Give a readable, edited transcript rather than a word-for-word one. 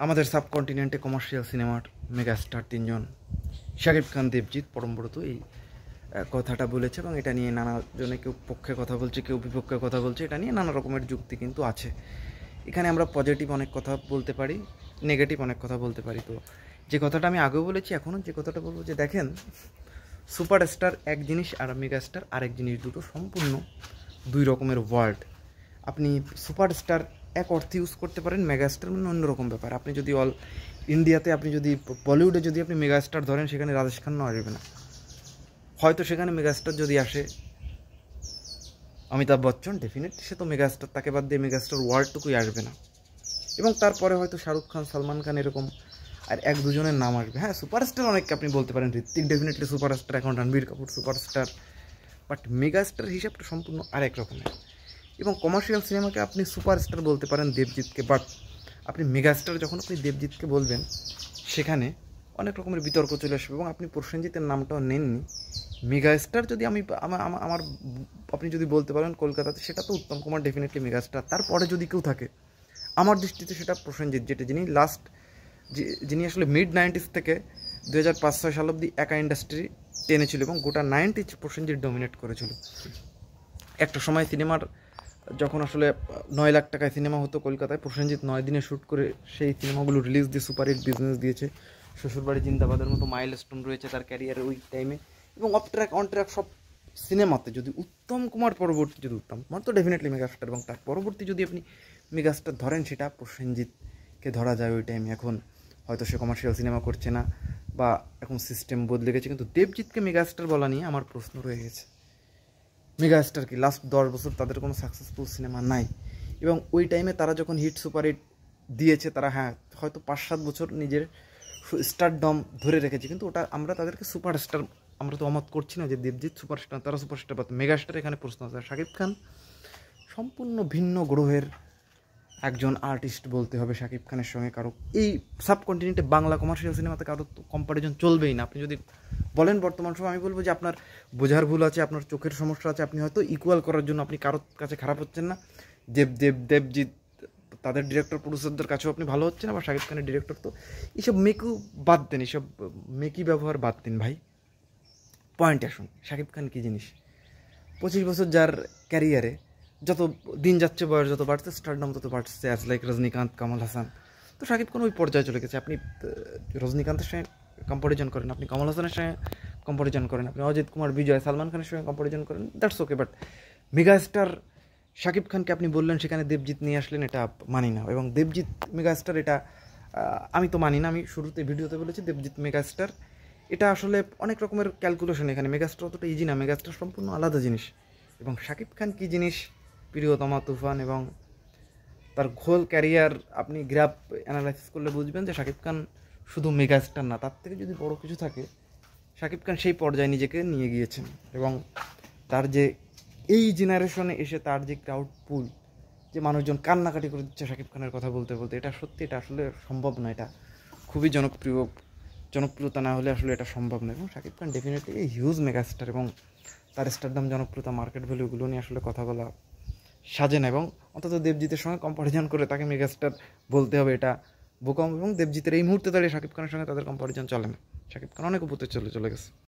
আমাদের সাবকন্টিনেন্টে কমার্শিয়াল সিনেমার মেগাস্টার তিনজন শাকিব খান, দেবজিৎ পরমব্রত এই কথাটা বলেছে এবং এটা নিয়ে নানা জনে কেউ পক্ষে কথা বলছে, কেউ বিপক্ষে কথা বলছে। এটা নিয়ে নানা রকমের যুক্তি কিন্তু আছে। এখানে আমরা পজিটিভ অনেক কথা বলতে পারি, নেগেটিভ অনেক কথা বলতে পারি। তো যে কথাটা আমি আগেও বলেছি, এখনও যে কথাটা বলবো, যে দেখেন, সুপারস্টার এক জিনিস আর মেগাস্টার আরেক জিনিস, দুটো সম্পূর্ণ দুই রকমের ওয়ার্ল্ড। আপনি সুপারস্টার এক অর্থে ইউজ করতে পারেন, মেগাস্টার মানে অন্যরকম ব্যাপার। আপনি যদি অল ইন্ডিয়াতে, আপনি যদি বলিউডে যদি আপনি মেগাস্টার ধরেন, সেখানে রাজেশ খান্না আসবে না। হয়তো সেখানে মেগাস্টার যদি আসে অমিতাভ বচ্চন, ডেফিনেটলি সে তো মেগাস্টার, তাকে বাদ দিয়ে মেগাস্টার ওয়ার্ল্ডটুকুই আসবে না। এবং তারপরে হয়তো শাহরুখ খান, সালমান খান এরকম আর এক দুজনের নাম আসবে। হ্যাঁ, সুপারস্টার অনেককে আপনি বলতে পারেন, ঋত্বিক ডেফিনেটলি সুপারস্টার, এখন Ranbir Kapoor superstar, but megastar হিসাবটা সম্পূর্ণ আরেক রকমের। এবং কমার্শিয়াল সিনেমাকে আপনি সুপারস্টার বলতে পারেন দেবজিৎকে, বাট আপনি মেগাস্টার যখন আপনি দেবজিৎকে বলবেন, সেখানে অনেক রকমের বিতর্ক চলে আসবে। এবং আপনি প্রসেনজিতের নামটাও নেননি। মেগাস্টার যদি আমার আপনি যদি বলতে পারেন কলকাতাতে, সেটা তো উত্তম কুমার ডেফিনেটলি মেগাস্টার। তারপরে যদি কেউ থাকে আমার দৃষ্টিতে, সেটা প্রসেনজিৎ, যিনি লাস্ট, যিনি আসলে মিড 90s থেকে 2005-06 সাল অব্দি একা ইন্ডাস্ট্রি টেনেছিল এবং গোটা 90s প্রসেনজিৎ ডমিনেট করেছিল। একটা সময় সিনেমার যখন আসলে 9 লাখ টাকায় সিনেমা হতো কলকাতায়, প্রসেনজিৎ 9 দিনে শ্যুট করে সেই সিনেমাগুলো রিলিজ দিয়ে সুপারহিট বিজনেস দিয়েছে। শ্বশুরবাড়ি জিন্দাবাদের মতো মাইলস্টোন রয়েছে তার ক্যারিয়ারের ওই টাইমে। এবং অফ ট্র্যাক অন ট্র্যাক সব সিনেমাতে যদি উত্তম কুমার পরবর্তী, যদি উত্তম কুমার তো ডেফিনেটলি মেগাস্টার, এবং তার পরবর্তী যদি আপনি মেগাস্টার ধরেন, সেটা প্রসেনজিৎকে ধরা যায় ওই টাইমে। এখন হয়তো সে কমার্শিয়াল সিনেমা করছে না বা এখন সিস্টেম বদলে গেছে, কিন্তু দেবজিৎকে মেগাস্টার বলা নিয়ে আমার প্রশ্ন রয়ে গেছে। মেগাস্টার কি লাস্ট 10 বছর তাদের কোনো সাকসেসফুল সিনেমা নাই? এবং ওই টাইমে তারা যখন হিট সুপার হিট দিয়েছে, তারা হ্যাঁ হয়তো 5-7 বছর নিজের স্টারডম ধরে রেখেছে, কিন্তু ওটা আমরা তাদেরকে সুপারস্টার, আমরা তো অমত করছি না যে দেবজিৎ সুপারস্টার, তারা সুপারস্টার পাত। মেগাস্টার এখানে প্রশ্ন আছে। শাকিব খান সম্পূর্ণ ভিন্ন গ্রহের একজন আর্টিস্ট বলতে হবে শাকিব খানের সঙ্গে। কারো এই সাবকন্টিনেন্টে বাংলা কমার্শিয়াল সিনেমাতে কারো তো কম্পারিজন চলবেই না। আপনি যদি বলেন বর্তমান সময়, আমি বলবো যে আপনার বোঝার ভুল আছে, আপনার চোখের সমস্যা আছে। আপনি হয়তো ইকুয়াল করার জন্য আপনি কারোর কাছে খারাপ হচ্ছেন না, দেবজিৎ তাদের ডিরেক্টর প্রডিউসারদের কাছেও আপনি ভালো হচ্ছেন না, বা শাকিব খানের ডিরেক্টর। তো এইসব মেকু বাদ দেন, এইসব মেকি ব্যবহার বাদ দিন ভাই। পয়েন্টে আসুন, শাকিব খান কী জিনিস? 25 বছর যার ক্যারিয়ারে, যত দিন যাচ্ছে, বয়স যত বাড়ছে, স্টারডম তত বাড়ছে, অ্যাজ লাইক রজনীকান্ত, কমল হাসান। তো শাকিব খান ওই পর্যায়ে চলে গেছে। আপনি রজনীকান্তের সঙ্গে কম্পারিজন করেন, আপনি কমল হাসানের সঙ্গে কম্পারিজন করেন, আপনি অজিত কুমার, বিজয়, সালমান খানের সঙ্গে কম্পারিজন করেন, that's okay. But megastar Shakib খানকে আপনি বললেন, সেখানে দেবজিৎ নিয়ে আসলেন, এটা মানি না। এবং দেবজিৎ মেগাস্টার, এটা আমি তো মানি না। আমি শুরুতে ভিডিওতে বলেছি দেবজিৎ মেগাস্টার, এটা আসলে অনেক রকমের ক্যালকুলেশন এখানে। মেগাস্টার অতটা ইজি না, মেগাস্টার সম্পূর্ণ আলাদা জিনিস। এবং শাকিব খান কী জিনিস, প্রিয়তমা, তুফান এবং তার হোল ক্যারিয়ার আপনি গ্রাফ অ্যানালাইসিস করলে বুঝবেন যে শাকিব খান শুধু মেগাস্টার না, তার থেকে যদি বড় কিছু থাকে, শাকিব খান সেই পর্যায়ে নিজেকে নিয়ে গিয়েছেন। এবং তার যে এই জেনারেশনে এসে তার যে ক্রাউড পুল, যে মানুষজন কান্নাকাটি করে দিচ্ছে শাকিব খানের কথা বলতে বলতে, এটা সত্যি, এটা আসলে সম্ভব না। এটা খুবই জনপ্রিয়তা না হলে আসলে এটা সম্ভব না। এবং Shakib Khan definitely huge megastar, এবং তার স্টারডাম, জনপ্রিয়তা, মার্কেট ভ্যালুগুলো নিয়ে আসলে কথা বলা সাজে না। এবং অন্তত দেবজিতের সঙ্গে কম্পারিজন করে তাকে মেগাস্টার বলতে হবে, এটা বোকাম। এবং দেবজিতের এই মুহূর্তে দাঁড়িয়ে শাকিব খানের সঙ্গে তাদের কম্পারিজন চলে না। শাকিব খান অনেক উপরে চলে গেছে।